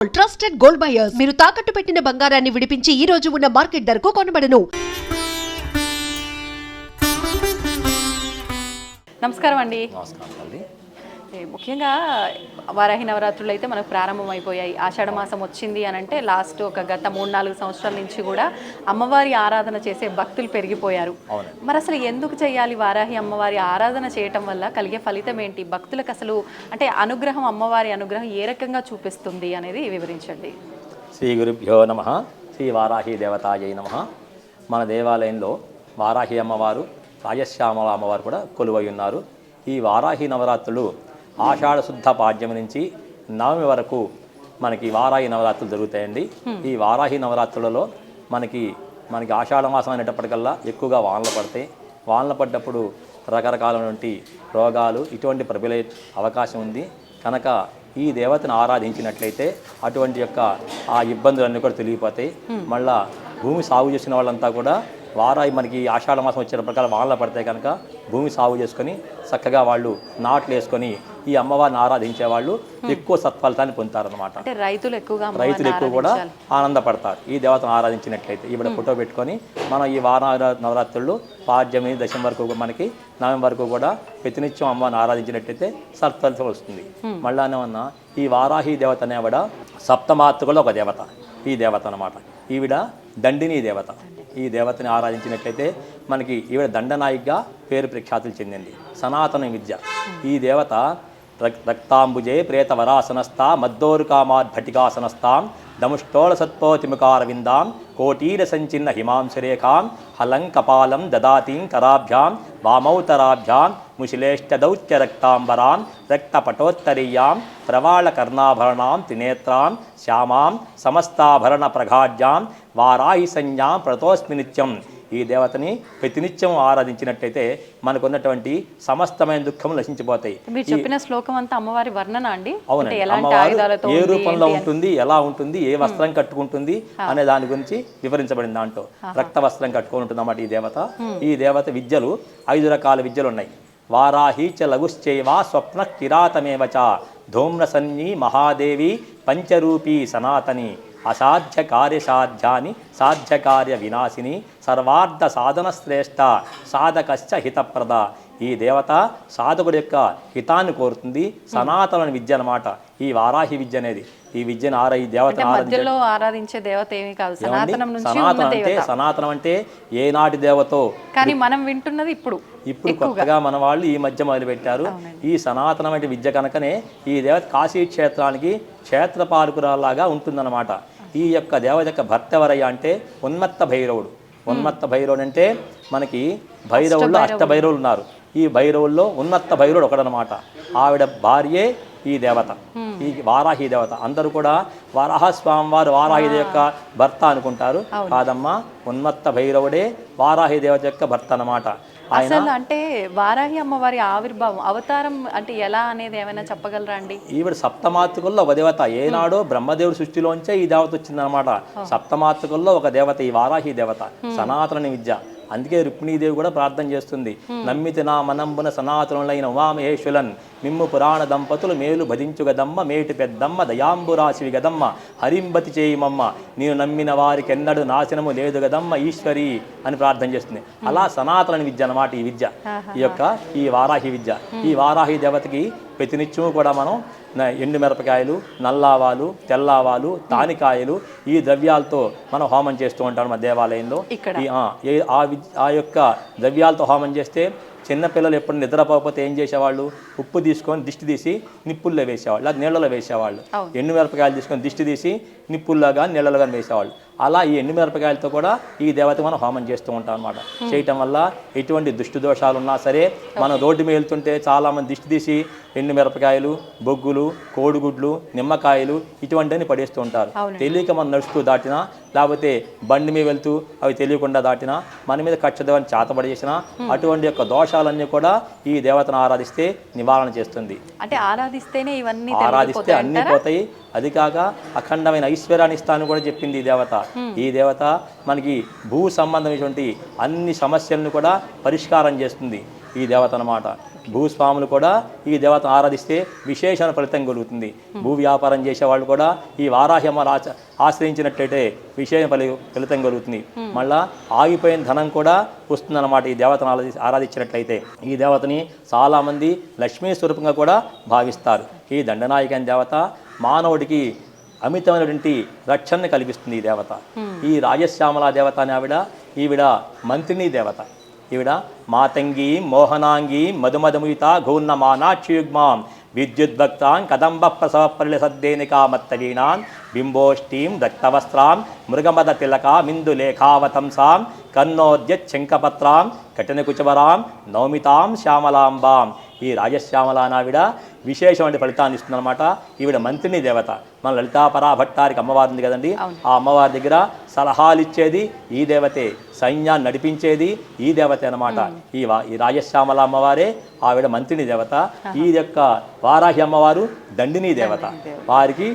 Trusted gold buyers మీరు తాకట్టు పెట్టిన బంగారాన్ని విడిపించి ఈ రోజు ఉన్న మార్కెట్ ధరకు కొనబడను. నమస్కారం అండి. నమస్కారం అండి. ముఖ్యంగా వారాహి నవరాత్రులు అయితే మనకు ప్రారంభమైపోయాయి. ఆషాఢ మాసం వచ్చింది అని అంటే లాస్ట్ ఒక గత 3-4 సంవత్సరాల నుంచి కూడా అమ్మవారి ఆరాధన చేసే భక్తులు పెరిగిపోయారు. మరి అసలు ఎందుకు చేయాలి వారాహి అమ్మవారి ఆరాధన చేయటం వల్ల కలిగే ఫలితం ఏంటి? భక్తులకు అసలు అంటే అనుగ్రహం, అమ్మవారి అనుగ్రహం ఏ రకంగా చూపిస్తుంది అనేది వివరించండి. శ్రీ గురుభ్యో నమః. శ్రీ వారాహి దేవతాయై నమః. మన దేవాలయంలో వారాహి అమ్మవారు, రాజశ్యామల అమ్మవారు కూడా కొలువై ఉన్నారు. ఈ వారాహి నవరాత్రులు ఆషాఢ శుద్ధ పాడ్యం నుంచి నవమి వరకు మనకి వారాహి నవరాత్రులు జరుగుతాయండి. ఈ వారాహి నవరాత్రులలో మనకి ఆషాఢ మాసం అనేటప్పటికల్లా ఎక్కువగా వానలు పడతాయి. వానలు పడ్డప్పుడు రకరకాలైనటువంటి రోగాలు ఇటువంటి ప్రబలే అవకాశం ఉంది. కనుక ఈ దేవతను ఆరాధించినట్లయితే అటువంటి యొక్క ఆ ఇబ్బందులన్నీ కూడా తొలగిపోతాయి. మళ్ళా భూమి సాగు చేసిన వాళ్ళంతా కూడా వారాయి మనకి ఆషాఢ మాసం వచ్చే ప్రకారం వానలు పడతాయి కనుక భూమి సాగు చేసుకొని చక్కగా వాళ్ళు నాట్లు వేసుకొని ఈ అమ్మవారిని ఆరాధించే వాళ్ళు ఎక్కువ సత్ఫలితాన్ని పొందుతారనమాట. రైతులు ఎక్కువ కూడా ఆనందపడతారు ఈ దేవతను ఆరాధించినట్లయితే. ఇప్పుడు ఫోటో పెట్టుకొని మనం ఈ నవరాత్రులు పాడ్యమి దశమి వరకు మనకి నవమి వరకు కూడా ప్రతినిత్యం అమ్మవారిని ఆరాధించినట్లయితే సత్ఫలితం వస్తుంది. మళ్ళా ఏమన్నా ఈ వారాహి దేవత అనేవిడ సప్తమాతృకలో ఒక దేవత. ఈ దేవత అన్నమాట. ఈవిడ దండిని దేవత. ఈ దేవతని ఆరాధించినట్లయితే మనకి ఈవిడ దండనాయికగా పేరు ప్రఖ్యాతులు చెందింది. సనాతన విద్య. ఈ దేవత రక్తాంబుజే ప్రేతవరాసనస్థా మద్దోరుకామాద్భటికాసనస్థాం దముష్టోళ సత్పోతిముఖార విందాం కోటీర సంచిన్న హిమాంశరేఖాం హలం కపాలం దదాతీం కరాభ్యాం వామౌతరాభ్యాం ముశిలేష్టదౌత్య రక్తాంబరాం రక్తపటోత్తరీయాం ప్రవాళకర్ణాభరణాం త్రినేత్రాం శ్యామాం సమస్తాభరణ ప్రఘాఢ్యాం వారాహి సంజ్ఞాం ప్రతోస్మి నిత్యం. ఈ దేవతని ప్రతినిత్యం ఆరాధించినట్టయితే మనకున్నటువంటి సమస్తమైన దుఃఖం నశించిపోతాయి. మీరు చెప్పిన శ్లోకం అంతా అమ్మవారి వర్ణన అండి? అవునండి. అమ్మవారు ఏ రూపంలో ఉంటుంది, ఎలా ఉంటుంది, ఏ వస్త్రం కట్టుకుంటుంది అనే దాని గురించి వివరించబడింది. దాంట్లో రక్త వస్త్రం కట్టుకొని ఉంటుంది అన్నమాట ఈ దేవత. ఈ దేవత విద్యలు 5 రకాల విద్యలు ఉన్నాయి. వారాహి చ లఘుశ్చైవ స్వప్న కిరాతమేవ చ ధూమ్రసన్యీ మహాదేవి పంచరూపీ సనాతని అసాధ్య కార్యసాధ్యాని సాధ్యకార్య వినాశిని సర్వార్థ సాధన శ్రేష్ఠ సాధకశ్చ హితప్రద. ఈ దేవత సాధకుడి యొక్క హితాన్ని కోరుతుంది. సనాతన విద్య అన్నమాట ఈ వారాహి విద్య అనేది. ఈ విద్యను ఈ దేవతను ఆరాధించే దేవత ఏమీ కాదు. సనాతనం అంటే ఏనాటి దేవతో, కానీ మనం వింటున్నది ఇప్పుడు కొత్తగా మన వాళ్ళు ఈ మధ్య మొదలుపెట్టారు. ఈ సనాతనమైన విద్య కనుకనే ఈ దేవత కాశీ క్షేత్రానికి క్షేత్రపాలకురాలాగా ఉంటుందన్నమాట. ఈ యొక్క దేవత యొక్క భర్త ఎవరయ్యా అంటే ఉన్మత్త భైరవుడు. ఉన్మత్త భైరవుడు అంటే మనకి భైరవుల్లో అష్టభైరవులు ఉన్నారు. ఈ భైరవుల్లో ఉన్మత్త భైరవుడు ఒకడనమాట. ఆవిడ భార్యే ఈ దేవత, ఈ వారాహి దేవత. అందరూ కూడా వరాహస్వామి వారు వారాహి యొక్క భర్త అనుకుంటారు. కాదమ్మా, ఉన్మత్త భైరవుడే వారాహి దేవత యొక్క భర్త అన్నమాట. అసలు అంటే వారాహి అమ్మవారి ఆవిర్భావం, అవతారం అంటే ఎలా అనేది ఏమైనా చెప్పగలరా అండి? ఈవిడ సప్తమాతృకుల్లో ఒక దేవత. ఏనాడో బ్రహ్మదేవుడి సృష్టిలోంచే ఈ దేవత వచ్చిందనమాట. సప్తమాతృకుల్లో ఒక దేవత ఈ వారాహి దేవత. సనాతన విద్య. అందుకే రుక్మిణీదేవి కూడా ప్రార్థన చేస్తుంది. నమ్మితి నా మనంబున సనాతనులైన ఉమామహేశ్వరన్ మిమ్ము పురాణ దంపతులు మేలు భజించుగదమ్మ మేటి పెద్దమ్మ దయాంబురాశివి గదమ్మ హరింబతి చేయమమ్మ నేను నమ్మిన వారికి ఎన్నడూ నాశనము లేదు గదమ్మ ఈశ్వరి అని ప్రార్థన చేస్తుంది. అలా సనాతన విద్య అన్నమాట ఈ విద్య. ఈ వారాహి విద్య. ఈ వారాహి దేవతకి ప్రతినిత్యము కూడా మనం ఎండుమిరపకాయలు, నల్లావాలు, తెల్లావాలు, తానికాయలు ఈ ద్రవ్యాలతో మనం హోమం చేస్తూ ఉంటాం మన దేవాలయంలో. ఆ యొక్క ద్రవ్యాలతో హోమం చేస్తే చిన్నపిల్లలు ఎప్పుడు నిద్రపోకపోతే ఏం చేసేవాళ్ళు, ఉప్పు తీసుకొని దిష్టి తీసి నిప్పుల్లో వేసేవాళ్ళు, అది నీళ్ళలో వేసేవాళ్ళు. ఎండుమిరపకాయలు తీసుకొని దిష్టి తీసి నిప్పుల్లో కానీ నీళ్ళలో కానీ వేసేవాళ్ళు. అలా ఈ ఎండుమిరపకాయలతో కూడా ఈ దేవత మనం హోమం చేస్తూ ఉంటాం అన్నమాట. చేయటం వల్ల ఎటువంటి దుష్టు దోషాలు ఉన్నా సరే, మనం రోడ్డు మీద వెళ్తుంటే చాలామంది దిష్టి తీసి ఎండుమిరపకాయలు, బొగ్గులు, కోడిగుడ్లు, నిమ్మకాయలు ఇటువంటివన్నీ పడేస్తూ ఉంటారు. తెలియక మనం నడుస్తూ దాటినా, లేకపోతే బండి మీద వెళ్తూ అవి తెలియకుండా దాటినా, మన మీద కచ్చదవని చేతబడేసినా అటువంటి యొక్క దోషాలన్నీ కూడా ఈ దేవతను ఆరాధిస్తే నివారణ చేస్తుంది. అంటే ఆరాధిస్తేనే ఇవన్నీ ఆరాధిస్తే అన్నీ పోతాయి. అది కాక అఖండమైన ఐశ్వర్యాన్ని ఇస్తాను కూడా చెప్పింది ఈ దేవత. ఈ దేవత మనకి భూ సంబంధమైనటువంటి అన్ని సమస్యలను కూడా పరిష్కారం చేస్తుంది ఈ దేవత అన్నమాట. భూస్వాములు కూడా ఈ దేవతను ఆరాధిస్తే విశేషమైన ఫలితం కలుగుతుంది. భూ వ్యాపారం చేసేవాళ్ళు కూడా ఈ వారాహి అమ్మ ఆశ్రయించినట్లయితే విశేష ఫలితం కలుగుతుంది. మళ్ళా ఆగిపోయిన ధనం కూడా వస్తుందన్నమాట ఈ దేవతను ఆరాధించినట్లయితే. ఈ దేవతని చాలామంది లక్ష్మీ స్వరూపంగా కూడా భావిస్తారు. ఈ దండనాయక అనే దేవత మానవుడికి అమితమైనటువంటి రక్షణని కల్పిస్తుంది ఈ దేవత. ఈ రాజశ్యామల దేవత అని ఈవిడ మంత్రిని దేవత. ఈవిడ మాతంగి మోహనాంగి మధుమధముయిత గౌర్ణమానాక్షియుగ్మాం విద్యుద్భక్తాం కదంబ ప్రసవ పరిలసద్దేనికామత్తవీణాం బింబోష్టీం దత్తవస్త్రాం మృగమద తిలక మిందులేఖావతంసాం కన్నోద్యచ్చంకపత్రాం కఠినకుచవరాం నౌమితాం శ్యామలాంబాం. ఈ రాజశ్యామల నావిడ విశేషమైన ఫలితాన్ని ఇస్తుందన్నమాట. ఈవిడ మంత్రిని దేవత. మన లలితాపరా భట్టారికి అమ్మవారు ఉంది కదండి, ఆ అమ్మవారి దగ్గర సలహాలు ఇచ్చేది ఈ దేవతే, సైన్యాన్ని నడిపించేది ఈ దేవతే అన్నమాట. ఈ రాజశ్యామల అమ్మవారే ఆవిడ మంత్రిని దేవత. ఈ యొక్క వారాహి అమ్మవారు దండిని దేవత. వారికి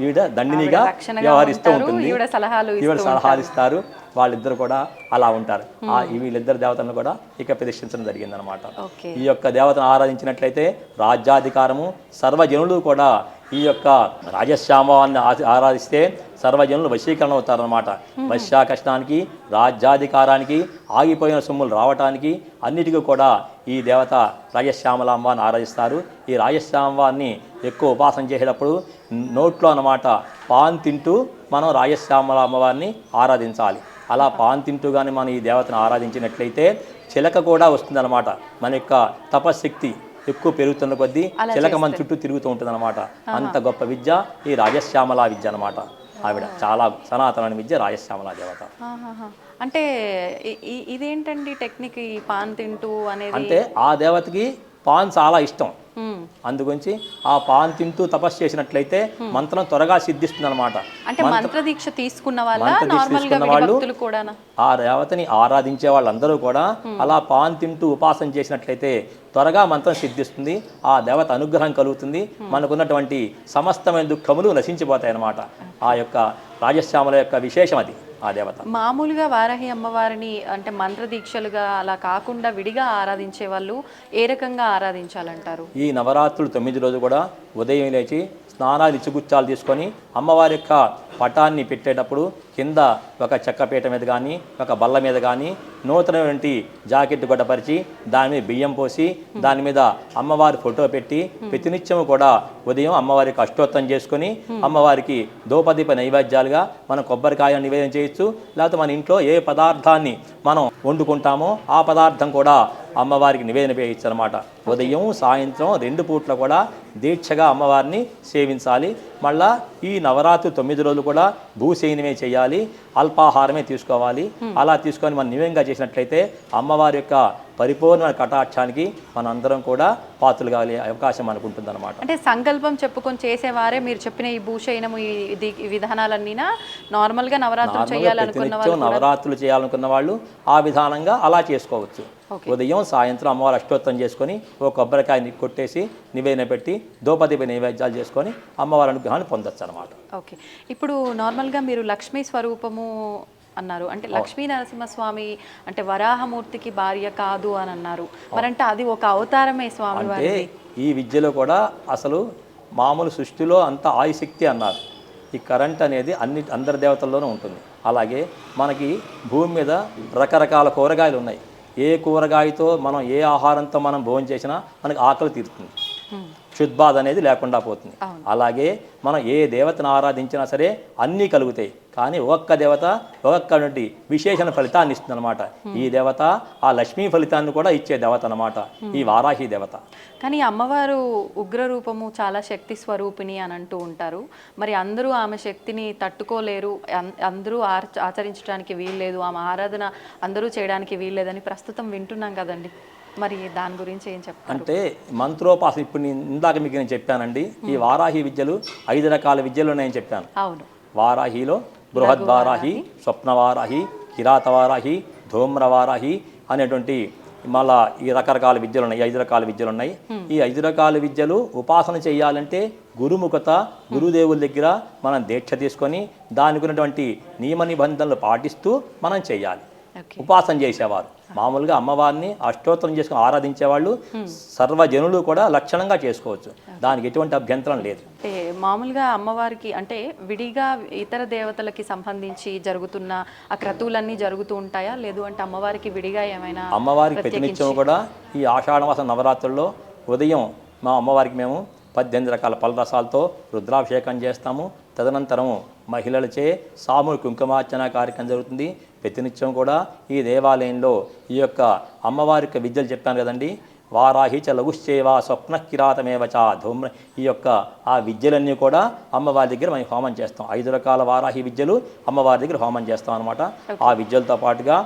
ఈవిడ దండినిగా వ్యవహరిస్తూ ఉంటుంది. ఈవిడ సలహాలు ఇస్తారు. వాళ్ళిద్దరు కూడా అలా ఉంటారు. వీళ్ళిద్దరు దేవతలను కూడా ఇక ప్రతిష్ఠించడం జరిగిందనమాట. ఈ యొక్క దేవతను ఆరాధించినట్లయితే రాజ్యాధికారము, సర్వజనులు కూడా ఈ యొక్క రాజశ్యామాన్ని ఆరాధిస్తే సర్వజనులు వశీకరణ అవుతారనమాట. వశ్యా కష్టానికి, రాజ్యాధికారానికి, ఆగిపోయిన సొమ్ములు రావటానికి అన్నిటికీ కూడా ఈ దేవత రాజశ్యామలాంబాన్ని ఆరాధిస్తారు. ఈ రాజశ్యామవాన్ని ఎక్కువ ఉపాసన చేసేటప్పుడు నోట్లో అన్నమాట పాన్ తింటూ మనం రాజశ్యామల అమ్మవారిని ఆరాధించాలి. అలా పాన్ తింటూ కానీ మనం ఈ దేవతను ఆరాధించినట్లయితే చిలక కూడా వస్తుందన్నమాట. మన యొక్క తపశక్తి ఎక్కువ పెరుగుతున్న కొద్దీ చిలక మన చుట్టూ తిరుగుతూ ఉంటుంది అనమాట. అంత గొప్ప విద్య ఈ రాజశ్యామల విద్య అనమాట. ఆవిడ చాలా సనాతన విద్య రాజశ్యామల దేవత. అంటే ఇదేంటండి టెక్నిక్, ఈ పాన్ తింటూ అనేది? అంటే ఆ దేవతకి పాన్ చాలా ఇష్టం. అందుగురించి ఆ పాన్ తింటూ తపస్సు చేసినట్లయితే మంత్రం త్వరగా సిద్ధిస్తుంది అనమాట. అంటే మంత్ర దీక్ష తీసుకున్న వాళ్ళు ఆ దేవతని ఆరాధించే వాళ్ళందరూ కూడా అలా పాన్ తింటూ ఉపాసన చేసినట్లయితే త్వరగా మంత్రం సిద్ధిస్తుంది. ఆ దేవత అనుగ్రహం కలుగుతుంది. మనకున్నటువంటి సమస్తమైన దుఃఖములు నశించిపోతాయి అన్నమాట. ఆ యొక్క రాజశ్యామల యొక్క విశేషం అది. ఆ దేవత మామూలుగా వారాహి అమ్మవారిని అంటే మంత్ర దీక్షలుగా అలా కాకుండా విడిగా ఆరాధించే వాళ్ళు ఏ రకంగా ఆరాధించాలంటారు? ఈ నవరాత్రులు 9 రోజులు కూడా ఉదయం లేచి స్నానాలు ఇచ్చుగుచ్చాలు తీసుకొని అమ్మవారి యొక్క పటాన్ని పెట్టేటప్పుడు కింద ఒక చెక్కపీట మీద కానీ ఒక బల్ల మీద కానీ నూతనటువంటి జాకెట్ గొడ్డపరిచి దాని మీద బియ్యం పోసి దాని మీద అమ్మవారి ఫోటో పెట్టి ప్రతినిత్యము కూడా ఉదయం అమ్మవారికి అష్టోత్తరం చేసుకొని అమ్మవారికి దోపదీప నైవేద్యాలుగా మనం కొబ్బరికాయ నివేదన చేయొచ్చు. లేకపోతే మన ఇంట్లో ఏ పదార్థాన్ని మనం వండుకుంటామో ఆ పదార్థం కూడా అమ్మవారికి నివేదన చేయొచ్చు అనమాట. ఉదయం సాయంత్రం 2 పూట్ల కూడా దీక్షగా అమ్మవారిని సేవించాలి. మళ్ళా ఈ నవరాత్రి 9 రోజులు కూడా భూసేనమే చేయాలి, అల్పాహారమే తీసుకోవాలి. అలా తీసుకొని మనం నివేదంగా చేసినట్లయితే అమ్మవారి యొక్క పరిపూర్ణ కటాక్షానికి మనందరం కూడా పాత్రలు కాగలే అవకాశం అనుకుంటుంది అనమాట. అంటే సంకల్పం చెప్పుకొని చేసేవారే మీరు చెప్పిన ఈ భూషయనము ఈ విధానాలన్నీ నార్మల్గా నవరాత్రులు చేయాలనుకున్న వాళ్ళు ఆ విధానంగా అలా చేసుకోవచ్చు. ఉదయం సాయంత్రం అమ్మవారు అష్టోత్తరం చేసుకొని ఓ కొబ్బరికాయ కొట్టేసి నివేదన పెట్టి దోపదీప నైవేద్యాలు చేసుకొని అమ్మవారి అనుగ్రహాన్ని పొందొచ్చు అనమాట. ఓకే, ఇప్పుడు నార్మల్గా మీరు లక్ష్మీ స్వరూపము అన్నారు. అంటే లక్ష్మీ నరసింహస్వామి అంటే వరాహమూర్తికి భార్య కాదు అని అన్నారు. మరంటే అది ఒక అవతారమే స్వామి వారి. ఈ విద్యలో కూడా అసలు మామూలు సృష్టిలో అంత ఆయుశక్తి అన్నారు. ఈ కరెంట్ అనేది అందరి దేవతల్లోనూ ఉంటుంది. అలాగే మనకి భూమి మీద రకరకాల కూరగాయలు ఉన్నాయి. ఏ కూరగాయతో మనం ఏ ఆహారంతో మనం భోజనం చేసినా మనకి ఆకలి తీరుతుంది, క్షుద్బాధ అనేది లేకుండా పోతుంది. అలాగే మనం ఏ దేవతను ఆరాధించినా సరే అన్నీ కలుగుతాయి. కానీ ఒక్క దేవత ఒక్కొక్కటి విశేషణ ఫలితాన్ని ఇస్తుంది అనమాట. ఈ దేవత ఆ లక్ష్మీ ఫలితాన్ని కూడా ఇచ్చే దేవత అనమాట ఈ వారాహి దేవత. కానీ అమ్మవారు ఉగ్ర రూపము, చాలా శక్తి స్వరూపిణి అని అంటూ ఉంటారు. మరి అందరూ ఆమె శక్తిని తట్టుకోలేరు, అందరూ ఆచరించడానికి వీల్లేదు, ఆమె ఆరాధన అందరూ చేయడానికి వీల్లేదని ప్రస్తుతం వింటున్నాం కదండి. మరి దాని గురించి ఏం చెప్తారు? అంటే మంత్రోపాసన ఇప్పుడు ఇందాక మీకు నేను చెప్పానండి. ఈ వారాహి విద్యలు 5 రకాల విద్యలు ఉన్నాయని చెప్పాను. అవును. వారాహిలో బృహద్వారాహి, స్వప్నవారాహి, కిరాతవారాహి, ధూమ్రవారాహి అనేటువంటి మళ్ళా ఈ రకరకాల విద్యలు ఉన్నాయి. 5 రకాల విద్యలు ఉన్నాయి. ఈ 5 రకాల విద్యలు ఉపాసన చేయాలంటే గురుముఖత, గురుదేవుల దగ్గర మనం దీక్ష తీసుకొని దానికి ఉన్నటువంటి నియమ నిబంధనలు పాటిస్తూ మనం చేయాలి ఉపాసన చేసేవారు. మామూలుగా అమ్మవారిని అష్టోత్తరం చేసుకుని ఆరాధించే వాళ్ళు సర్వజనులు కూడా లక్షణంగా చేసుకోవచ్చు, దానికి ఎటువంటి అభ్యంతరం లేదు. అంటే మామూలుగా అమ్మవారికి అంటే విడిగా ఇతర దేవతలకి సంబంధించి జరుగుతున్న ఆ క్రతువులన్నీ జరుగుతూ ఉంటాయా, లేదు అంటే అమ్మవారికి విడిగా ఏమైనా? అమ్మవారికి ప్రతినిత్యం కూడా ఈ ఆషాఢమాస నవరాత్రుల్లో ఉదయం మా అమ్మవారికి మేము 18 రకాల పలరసాలతో రుద్రాభిషేకం చేస్తాము. తదనంతరము మహిళలచే సామూహిక కుంకుమార్చన కార్యక్రమం జరుగుతుంది. ప్రతినిత్యం కూడా ఈ దేవాలయంలో ఈ యొక్క అమ్మవారికి విద్యలు చెప్పాను కదండి, వారాహి చ లఘుశ్చేవా స్వప్న కిరాతమేవ చ ధూమ్ర, ఈ యొక్క ఆ విద్యలన్నీ కూడా అమ్మవారి దగ్గర మేము హోమం చేస్తాం. 5 రకాల వారాహి విద్యలు అమ్మవారి దగ్గర హోమం చేస్తాం అనమాట. ఆ విద్యలతో పాటుగా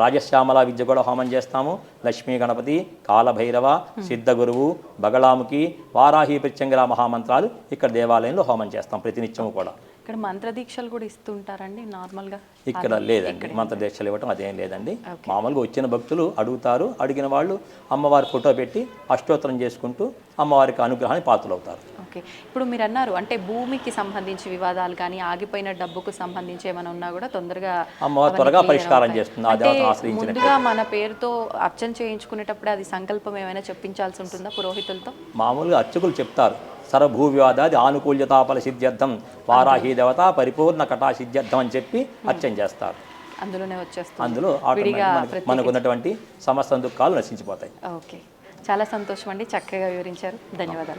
రాజశ్యామల విద్య కూడా హోమం చేస్తాము. లక్ష్మీ గణపతి, కాలభైరవ, సిద్ధ గురువు, బగళాముఖి, వారాహి ప్రత్యంగర మహామంత్రాలు ఇక్కడ దేవాలయంలో హోమం చేస్తాం ప్రతినిత్యము కూడా. ఇక్కడ మంత్రదీక్షలు కూడా ఇస్తుంటారండి నార్మల్గా? ఇక్కడ లేదండి, మంత్రదీక్షలు ఇవ్వటం అదేం లేదండి. మామూలుగా వచ్చిన భక్తులు అడుగుతారు, అడిగిన వాళ్ళు అమ్మవారి ఫోటో పెట్టి అష్టోత్తరం చేసుకుంటూ అమ్మవారికి అనుగ్రహాన్ని పాత్రలవుతారు. ఓకే, ఇప్పుడు మీరు అన్నారు అంటే భూమికి సంబంధించి వివాదాలు కానీ ఆగిపోయిన డబ్బుకు సంబంధించి ఏమైనా ఉన్నా కూడా తొందరగా అమ్మవారు త్వరగా పరిష్కారం చేస్తుంది. ఆ దేవతను ఆశ్రయించినట్టు ముందుగా మన పేరుతో అర్చన చేయించుకునేటప్పుడు అది సంకల్పం ఏమైనా చెప్పించాల్సి ఉంటుందా పురోహితులతో? మామూలుగా అర్చకులు చెప్తారు, సర్వభూ వివాదాది ఆనుకూల్యతాఫల సిద్ధ్యర్థం వారాహి దేవత పరిపూర్ణ కటా సిద్ధ్యర్థం అని చెప్పి అర్చన చేస్తారు. అందులోనే వచ్చేస్తుంది, అందులో మనకు ఉన్నటువంటి సమస్త దుఃఖాలు నశించిపోతాయి. ఓకే, చాలా సంతోషం అండి, చక్కగా వివరించారు, ధన్యవాదాలు.